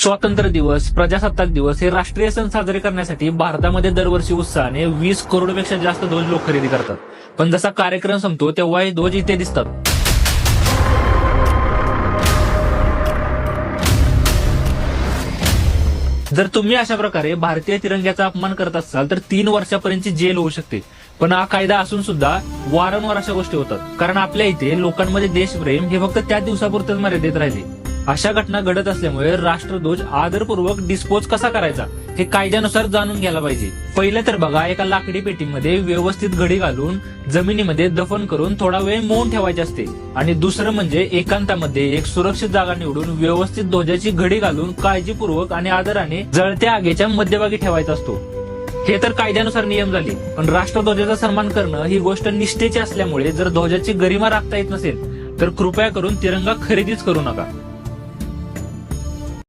स्वातंत्र्य दिवस, प्रजासत्ताक दिवस हे राष्ट्रीय सण साजरे करण्यासाठी भारतामध्ये दरवर्षी उत्साहाने 20 करोडपेक्षा जास्त ध्वज लोक खरेदी करतात. पण जसा कार्यक्रम संपतो तेव्हा हे ध्वज इथे दिसतात. जर तुम्ही अशा प्रकारे भारतीय तिरंग्याचा अपमान करत असाल तर 3 वर्षापर्यंतची जेल होऊ शकते. पण हा कायदा असून सुद्धा वारंवार अशा गोष्टी होतात, कारण आपल्या इथे लोकांमध्ये देशप्रेम हे फक्त त्या दिवसापुरतेच मर्यादित राहिले. अशा घटना घडत असल्यामुळे राष्ट्रध्वज आदरपूर्वक डिस्पोज कसा करायचा हे कायद्यानुसार जाणून घ्यायला पाहिजे. पहिलं तर बघा, एका लाकडी पेटीमध्ये व्यवस्थित घडी घालून जमिनीमध्ये दफन करून थोडा वेळ मौन ठेवायचे असते. आणि दुसरं म्हणजे एकांतामध्ये एक सुरक्षित जागा निवडून व्यवस्थित ध्वजाची घडी घालून काळजीपूर्वक आणि आदराने जळत्या आगीच्या मध्यभागी ठेवायचा असतो. हे तर कायद्यानुसार नियम झाले, पण राष्ट्रध्वजाचा सन्मान करणं ही गोष्ट निष्ठेची असल्यामुळे जर ध्वजाची गरिमा राखता येत नसेल तर कृपया करून तिरंगा खरेदीच करू नका.